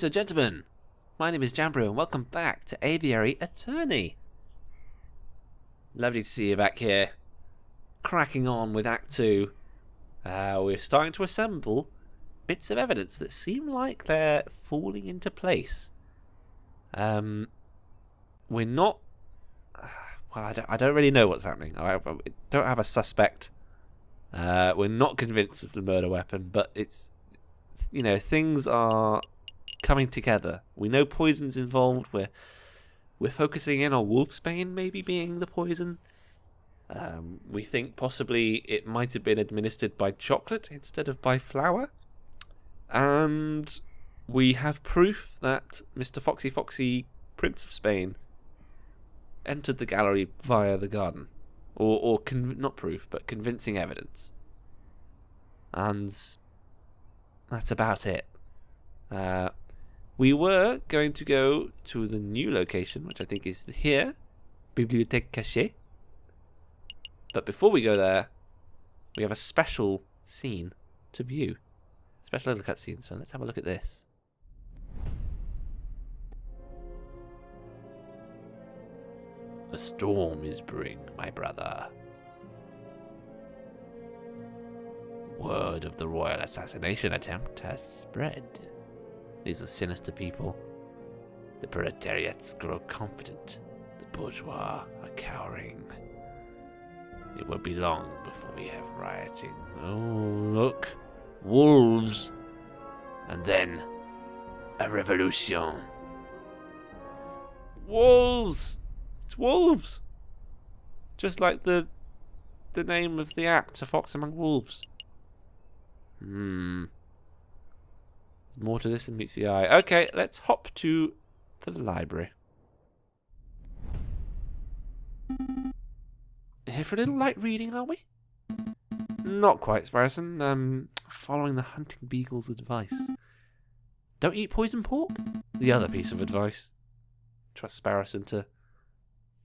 Ladies and gentlemen, my name is Jambrew and welcome back to Aviary Attorney. Lovely to see you back here, cracking on with Act 2. We're starting to assemble bits of evidence that seem like they're falling into place. We're not... Well, I don't really know what's happening. I don't have a suspect. We're not convinced it's the murder weapon, but it's... You know, things are coming together. We know poison's involved. We're focusing in on wolfsbane maybe being the poison. We think possibly it might have been administered by chocolate instead of by flour. And we have proof that Mr. Foxy, Prince of Spain, entered the gallery via the garden. Not proof, but convincing evidence. And that's about it. We were going to go to the new location, which I think is here, Bibliothèque Cachée. But before we go there, we have a special scene to view. Special little cutscene, so let's have a look at this. A storm is brewing, my brother. Word of the royal assassination attempt has spread. These are sinister people. The proletariats grow confident. The bourgeois are cowering. It won't be long before we have rioting. Oh, look. Wolves. And then a revolution. Wolves! It's wolves! Just like the name of the act, A Fox Among Wolves. There's more to this than meets the eye. Okay, let's hop to the library. Here for a little light reading, are we? Not quite, Sparrison. Following the hunting beagle's advice. Don't eat poisoned pork? The other piece of advice. Trust Sparrison to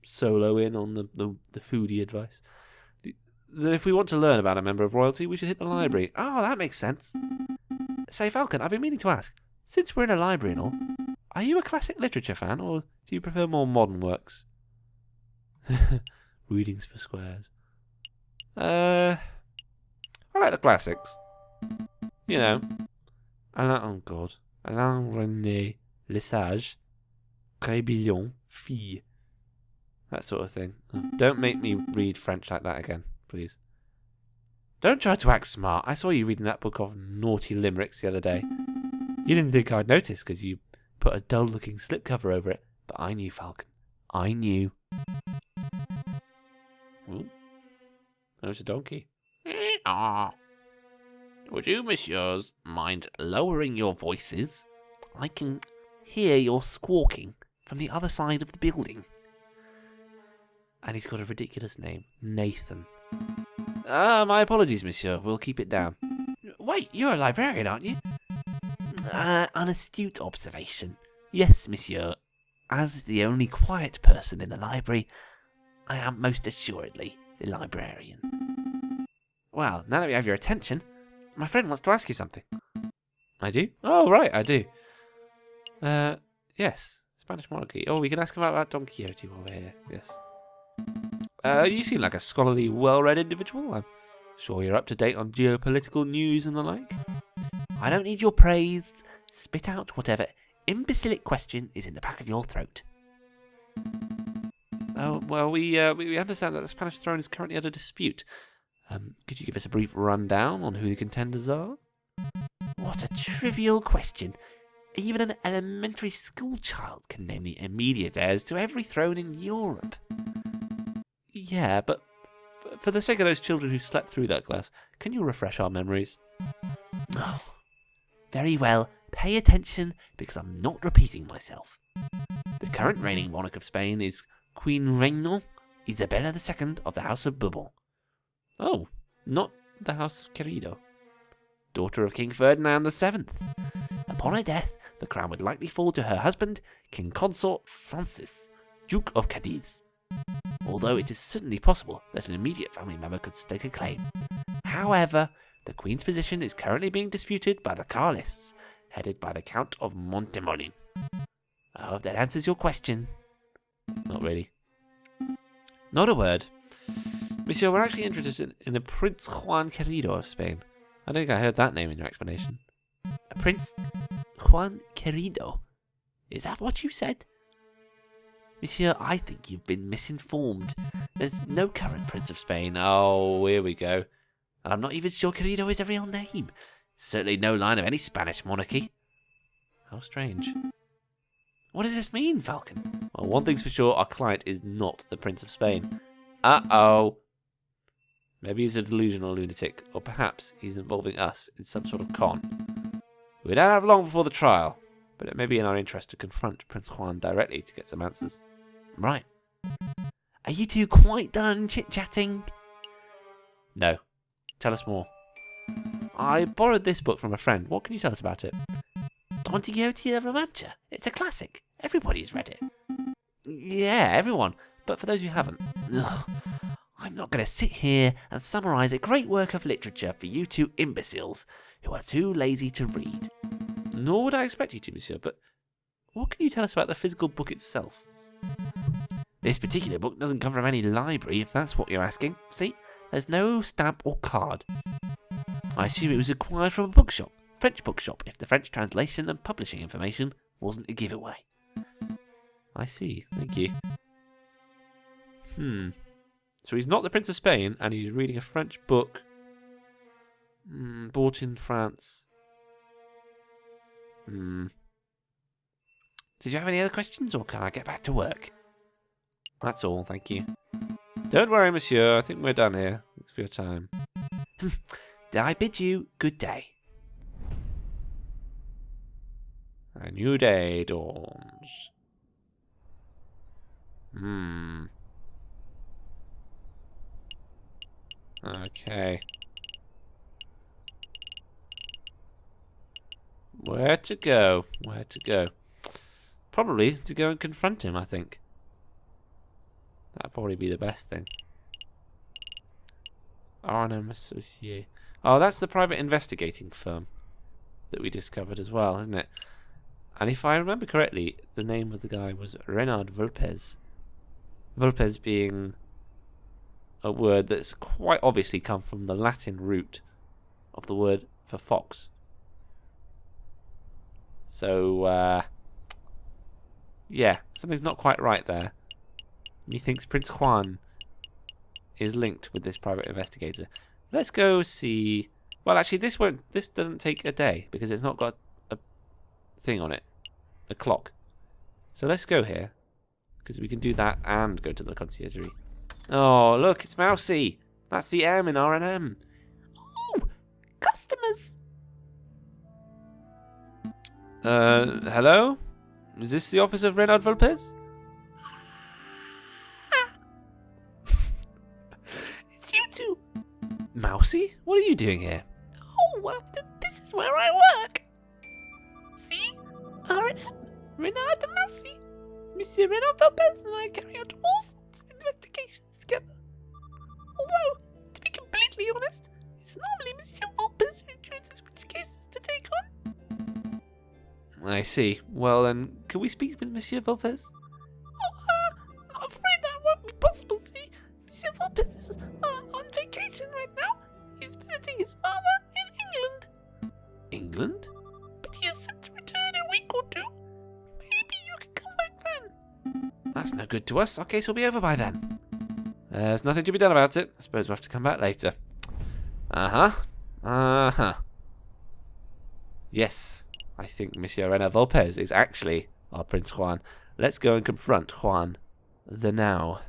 solo in on the foodie advice. If we want to learn about a member of royalty, we should hit the library. Oh, that makes sense. Say, Falcon, I've been meaning to ask, since we're in a library and all, are you a classic literature fan, or do you prefer more modern works? Readings for squares. I like the classics. You know. Oh God. Alain René Lesage. Crébillon. Fille. That sort of thing. Don't make me read French like that again, please. Don't try to act smart. I saw you reading that book of naughty limericks the other day. You didn't think I'd notice because you put a dull-looking slipcover over it. But I knew, Falcon. I knew. Ooh. There's a donkey. Would you, messieurs, mind lowering your voices? I can hear your squawking from the other side of the building. And he's got a ridiculous name. Nathan. My apologies, monsieur. We'll keep it down. Wait, you're a librarian, aren't you? An astute observation. Yes, monsieur. As the only quiet person in the library, I am most assuredly the librarian. Well, now that we have your attention, my friend wants to ask you something. I do? Oh, right, I do. Yes. Spanish monarchy. Oh, we can ask him about Don Quixote while we're here. Yes. You seem like a scholarly, well-read individual. I'm sure you're up to date on geopolitical news and the like. I don't need your praise. Spit out whatever imbecilic question is in the back of your throat. Oh, well, we understand that the Spanish throne is currently under dispute. Could you give us a brief rundown on who the contenders are? What a trivial question. Even an elementary school child can name the immediate heirs to every throne in Europe. Yeah, but for the sake of those children who slept through that class, can you refresh our memories? Oh, very well. Pay attention, because I'm not repeating myself. The current reigning monarch of Spain is Queen Reina Isabella II of the House of Bourbon. Oh, not the House of Querido. Daughter of King Ferdinand VII. Upon her death, the crown would likely fall to her husband, King Consort Francis, Duke of Cadiz. Although it is certainly possible that an immediate family member could stake a claim. However, the Queen's position is currently being disputed by the Carlists, headed by the Count of Montemolin. I hope that answers your question. Not really. Not a word. Monsieur, we're actually interested in the Prince Juan Querido of Spain. I don't think I heard that name in your explanation. Prince Juan Querido? Is that what you said? Monsieur, I think you've been misinformed. There's no current Prince of Spain. Oh, here we go. And I'm not even sure Querido is a real name. Certainly no line of any Spanish monarchy. How strange. What does this mean, Falcon? Well, one thing's for sure, our client is not the Prince of Spain. Uh-oh. Maybe he's a delusional lunatic, or perhaps he's involving us in some sort of con. We don't have long before the trial, but it may be in our interest to confront Prince Juan directly to get some answers. Right. Are you two quite done chit-chatting? No. Tell us more. I borrowed this book from a friend. What can you tell us about it? Don Quixote de la Mancha. It's a classic. Everybody's read it. Yeah, everyone. But for those who haven't, I'm not going to sit here and summarise a great work of literature for you two imbeciles who are too lazy to read. Nor would I expect you to, monsieur, but what can you tell us about the physical book itself? This particular book doesn't come from any library, if that's what you're asking. See, there's no stamp or card. I assume it was acquired from a bookshop, French bookshop, if the French translation and publishing information wasn't a giveaway. I see, thank you. So he's not the Prince of Spain, and he's reading a French book bought in France. Did you have any other questions, or can I get back to work? That's all, thank you. Don't worry, monsieur. I think we're done here. Thanks for your time. Did I bid you good day? A new day dawns. Okay. Where to go? Where to go? Probably to go and confront him, I think. That'd probably be the best thing. Arnhem Associé. Oh, that's the private investigating firm that we discovered as well, isn't it? And if I remember correctly, the name of the guy was Renard Vulpes. Vulpes being a word that's quite obviously come from the Latin root of the word for fox. So, yeah, something's not quite right there. Methinks Prince Juan is linked with this private investigator. Let's go see. Well, actually, this doesn't take a day because it's not got a thing on it, a clock. So let's go here because we can do that and go to the conciergerie. Oh, look, it's Mousy. That's the M in R&M. Oh, customers. Hello? Is this the office of Renard Vulpes? It's you two. Mousy? What are you doing here? Oh, well, this is where I work. See? R&M, Renard and Mousy. Monsieur Renard Vulpes and I carry out all sorts of investigations together. Although, to be completely honest, it's normally Monsieur Vulpes who chooses which cases to take on. I see. Well then, can we speak with Monsieur Vulpes? Oh, I'm afraid that won't be possible, see? Monsieur Vulpes is on vacation right now. He's visiting his father in England. England? But he is set to return in a week or two. Maybe you can come back then. That's no good to us. Our case will be over by then. There's nothing to be done about it. I suppose we'll have to come back later. Yes, I think Monsieur Renard Vulpes is actually our Prince Juan. Let's go and confront Juan the now.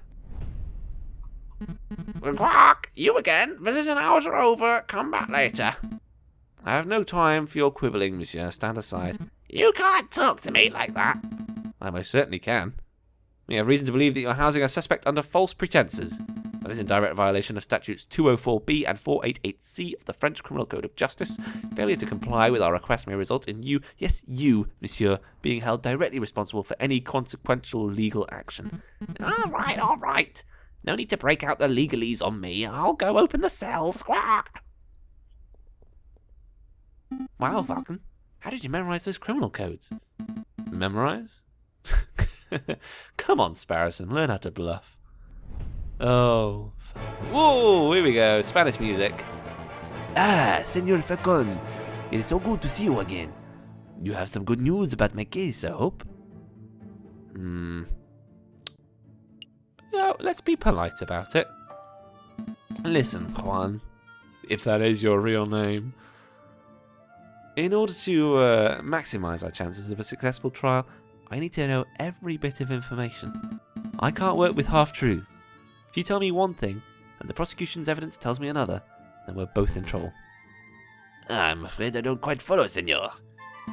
Quack! You again? Visiting hours are over. Come back later. I have no time for your quibbling, monsieur. Stand aside. You can't talk to me like that. I most certainly can. We have reason to believe that you're housing a suspect under false pretenses. That is in direct violation of statutes 204B and 488C of the French Criminal Code of Justice. Failure to comply with our request may result in you, yes you, monsieur, being held directly responsible for any consequential legal action. All right. No need to break out the legalese on me. I'll go open the cell. Squawk! Wow, Falcon. How did you memorize those criminal codes? Memorize? Come on, Sparrowson, learn how to bluff. Oh. Whoa, here we go. Spanish music. Ah, Senor Falcon. It is so good to see you again. You have some good news about my case, I hope. Yeah, let's be polite about it. Listen, Juan, if that is your real name. In order to maximize our chances of a successful trial, I need to know every bit of information. I can't work with half-truths. If you tell me one thing, and the prosecution's evidence tells me another, then we're both in trouble. I'm afraid I don't quite follow, senor. Do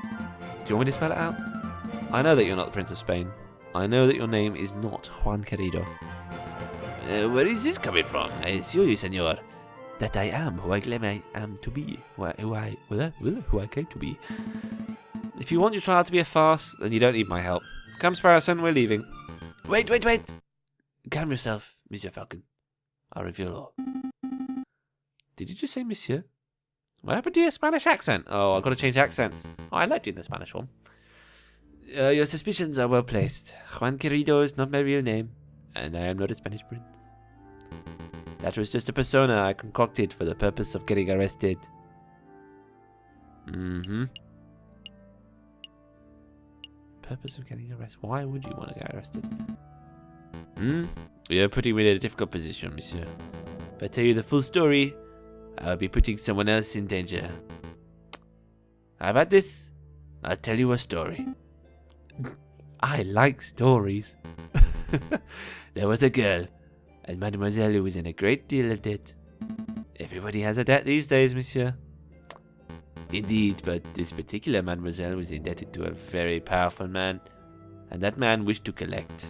you want me to spell it out? I know that you're not the Prince of Spain. I know that your name is not Juan Querido. Where is this coming from? I assure you, senor, that I am who I claim I am to be. Who I claim to be. If you want your trial to be a farce, then you don't need my help. Come, Sparrowson, we're leaving. Wait. Calm yourself, Monsieur Falcon. I'll reveal all. Did you just say monsieur? What happened to your Spanish accent? Oh, I've got to change accents. Oh, I liked you in the Spanish one. Your suspicions are well placed. Juan Querido is not my real name, and I am not a Spanish prince. That was just a persona I concocted for the purpose of getting arrested. Purpose of getting arrested? Why would you want to get arrested? You're putting me in a difficult position, monsieur. If I tell you the full story, I'll be putting someone else in danger. How about this? I'll tell you a story. I like stories. There was a girl, and mademoiselle who was in a great deal of debt. Everybody has a debt these days, monsieur. Indeed, but this particular mademoiselle was indebted to a very powerful man, and that man wished to collect.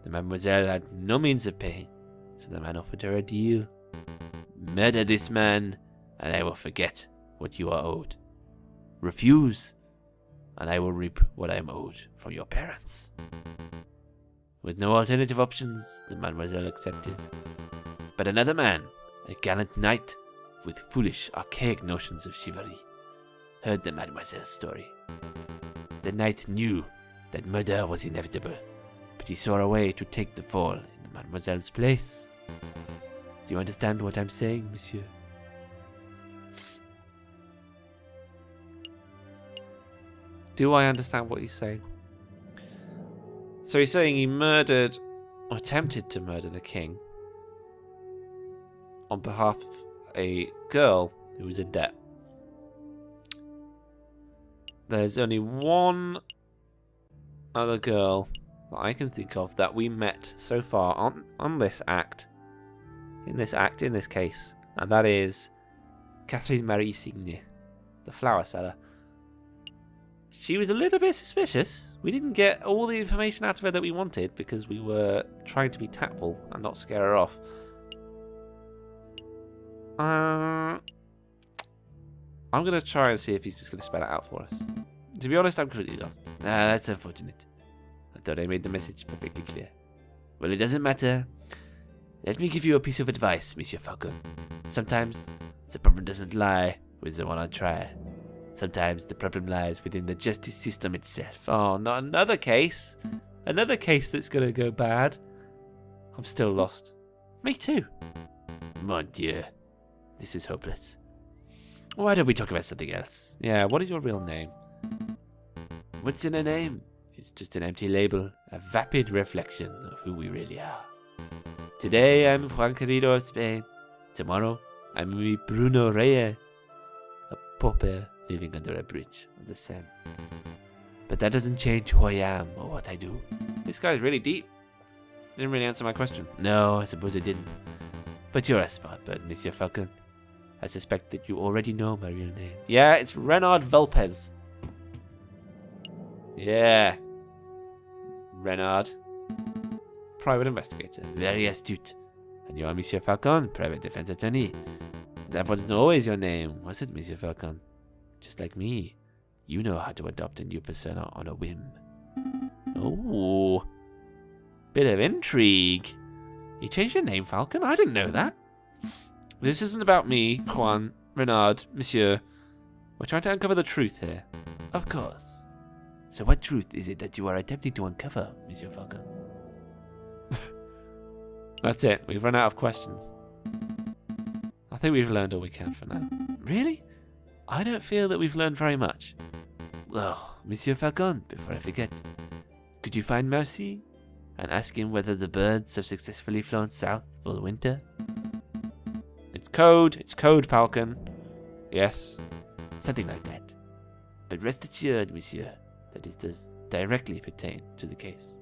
The mademoiselle had no means of paying, so the man offered her a deal. Murder this man, and I will forget what you are owed. Refuse, and I will reap what I am owed from your parents. With no alternative options, the mademoiselle accepted. But another man, a gallant knight with foolish, archaic notions of chivalry, heard the mademoiselle's story. The knight knew that murder was inevitable, but he saw a way to take the fall in the mademoiselle's place. Do you understand what I'm saying, monsieur? Do I understand what he's saying? So he's saying he murdered, or attempted to murder the king on behalf of a girl who was in debt. There's only one other girl that I can think of that we met so far on this act. In this case. And that is Catherine Marie Signe, the flower seller. She was a little bit suspicious. We didn't get all the information out of her that we wanted because we were trying to be tactful and not scare her off. I'm going to try and see if he's just going to spell it out for us. To be honest, I'm completely lost. That's unfortunate. I thought I made the message perfectly clear. Well, it doesn't matter. Let me give you a piece of advice, Monsieur Falcon. Sometimes the problem doesn't lie with the one on trial. Sometimes the problem lies within the justice system itself. Oh, not another case. Another case that's going to go bad. I'm still lost. Me too. Mon Dieu. This is hopeless. Why don't we talk about something else? Yeah, what is your real name? What's in a name? It's just an empty label, a vapid reflection of who we really are. Today I'm Juan Querido of Spain. Tomorrow I'm Bruno Reyes, a pauper living under a bridge on the Seine. But that doesn't change who I am or what I do. This guy's really deep. Didn't really answer my question. No, I suppose I didn't. But you're a smart bird, Monsieur Falcon. I suspect that you already know my real name. Yeah, it's Renard Velpez. Yeah. Renard. Private investigator. Very astute. And you are Monsieur Falcon, private defense attorney. That wasn't always your name, was it, Monsieur Falcon? Just like me, you know how to adopt a new persona on a whim. Oh, bit of intrigue. You changed your name, Falcon? I didn't know that. This isn't about me, Juan, Renard, Monsieur. We're trying to uncover the truth here. Of course. So what truth is it that you are attempting to uncover, Monsieur Falcon? That's it. We've run out of questions. I think we've learned all we can for now. Really? I don't feel that we've learned very much. Oh, Monsieur Falcon, before I forget, could you find Mercy and ask him whether the birds have successfully flown south for the winter? It's code, Falcon. Yes. Something like that. But rest assured, Monsieur, that it does directly pertain to the case.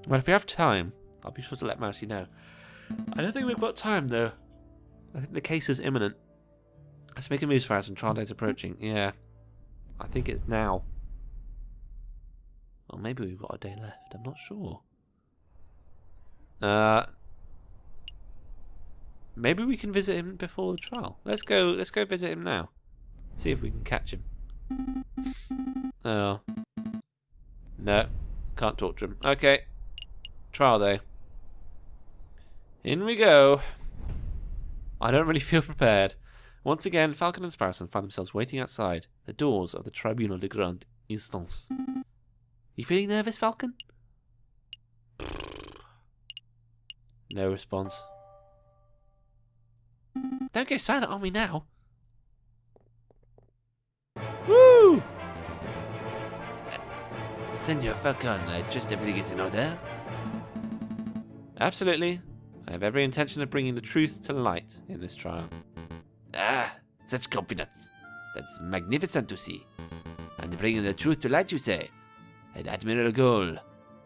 Well, if we have time, I'll be sure to let Mousy know. I don't think we've got time, though. I think the case is imminent. Let's make a move fast and trial day's approaching. Yeah. I think it's now. Or maybe we've got a day left. I'm not sure. Maybe we can visit him before the trial. Let's go visit him now. See if we can catch him. Oh. No. Can't talk to him. Okay. Trial day. In we go. I don't really feel prepared. Once again, Falcon and Sparrowson find themselves waiting outside the doors of the Tribunal de Grande Instance. You feeling nervous, Falcon? No response. Don't go silent on me now. Woo! Senor Falcon, I trust everything is in order. Absolutely. I have every intention of bringing the truth to light in this trial. Ah, such confidence. That's magnificent to see. And bringing the truth to light, you say? An admirable goal.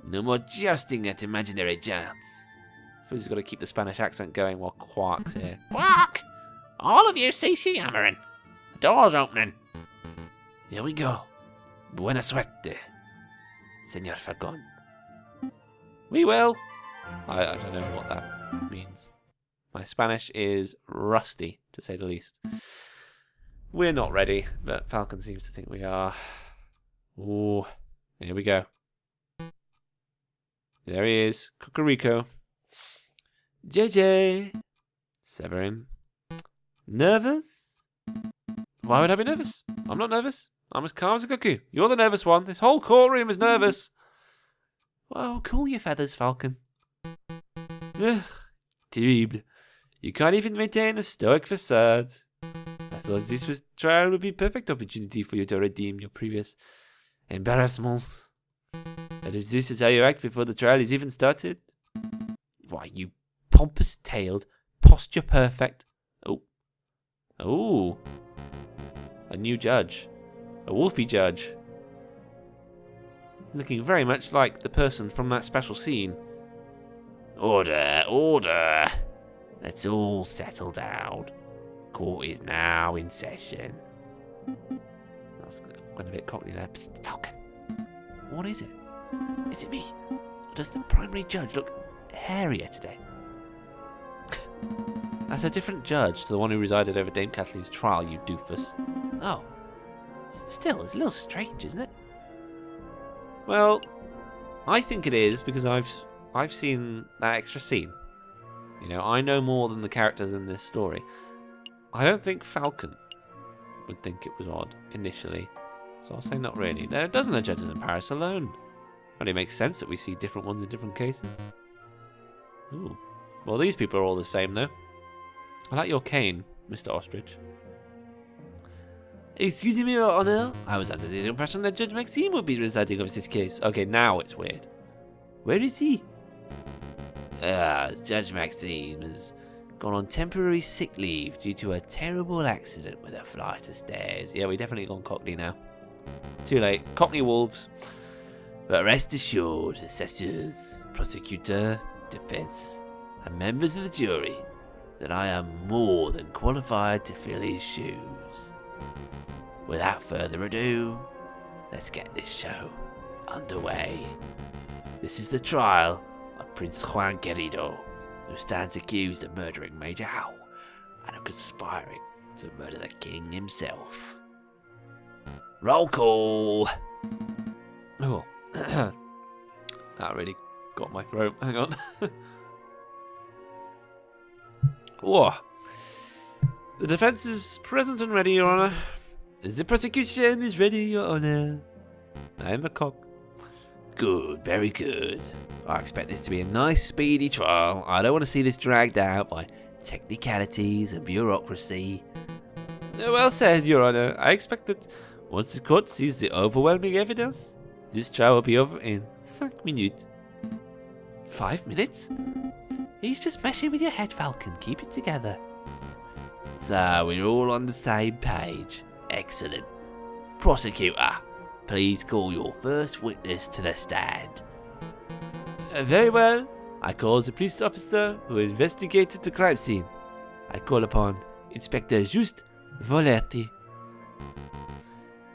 No more jousting at imaginary giants. I suppose he's got to keep the Spanish accent going while Quark's here. Quark! All of you CC hammering. The door's opening. Here we go. Buena suerte, Senor Falcon. We will. I don't know what that means. My Spanish is rusty, to say the least. We're not ready, but Falcon seems to think we are. Ooh, here we go. There he is, Cucurico. JJ. Severin. Nervous? Why would I be nervous? I'm not nervous. I'm as calm as a cuckoo. You're the nervous one. This whole courtroom is nervous. Whoa, cool your feathers, Falcon. Ugh, terrible. You can't even maintain a stoic facade. I thought this trial would be a perfect opportunity for you to redeem your previous embarrassments. But is this how you act before the trial is even started? Why, you pompous-tailed, posture-perfect... Oh. A new judge. A wolfy judge. Looking very much like the person from that special scene. Order, order. Let's all settle down. Court is now in session. That's went a bit cockney there. Psst, Falcon. What is it? Is it me? Or does the primary judge look hairier today? That's a different judge to the one who resided over Dame Kathleen's trial, you doofus. Oh. Still, it's a little strange, isn't it? Well, I think it is because I've seen that extra scene. You know, I know more than the characters in this story. I don't think Falcon would think it was odd initially, so I'll say not really. There are a dozen of judges in Paris alone. Only makes sense that we see different ones in different cases. Ooh. Well, these people are all the same, though. I like your cane, Mr. Ostrich. Excuse me, Your Honor. I was under the impression that Judge Maxime would be residing over this case. Okay, now it's weird. Where is he? Judge Maxime has gone on temporary sick leave due to a terrible accident with a flight of stairs. Yeah, we definitely gone Cockney now. Too late. Cockney wolves. But rest assured, assessors, prosecutor, defense, and members of the jury, that I am more than qualified to fill his shoes. Without further ado, let's get this show underway. This is the trial of Prince Juan Querido, who stands accused of murdering Major Howe and of conspiring to murder the king himself. Roll call! Oh, that really got my throat. Hang on. Whoa. The defense is present and ready, Your Honor. The prosecution is ready, Your Honor. I'm a cock. Good, very good. I expect this to be a nice, speedy trial. I don't want to see this dragged out by technicalities and bureaucracy. Well said, Your Honor. I expect that once the court sees the overwhelming evidence, this trial will be over in 5 minutes. 5 minutes? He's just messing with your head, Falcon. Keep it together. So we're all on the same page. Excellent. Prosecutor, please call your first witness to the stand. Very well. I call the police officer who investigated the crime scene. I call upon Inspector Just Volerti.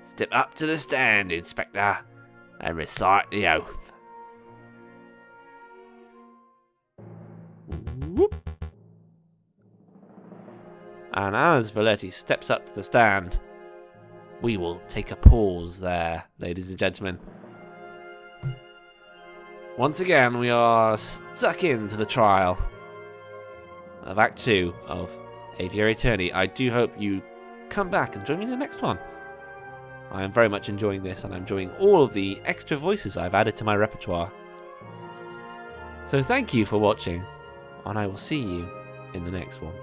Step up to the stand, Inspector, and recite the oath. Whoop. And as Volerti steps up to the stand, we will take a pause there, ladies and gentlemen. Once again, we are stuck into the trial of Act 2 of Aviary Attorney. I do hope you come back and join me in the next one. I am very much enjoying this, and I'm enjoying all of the extra voices I've added to my repertoire. So thank you for watching, and I will see you in the next one.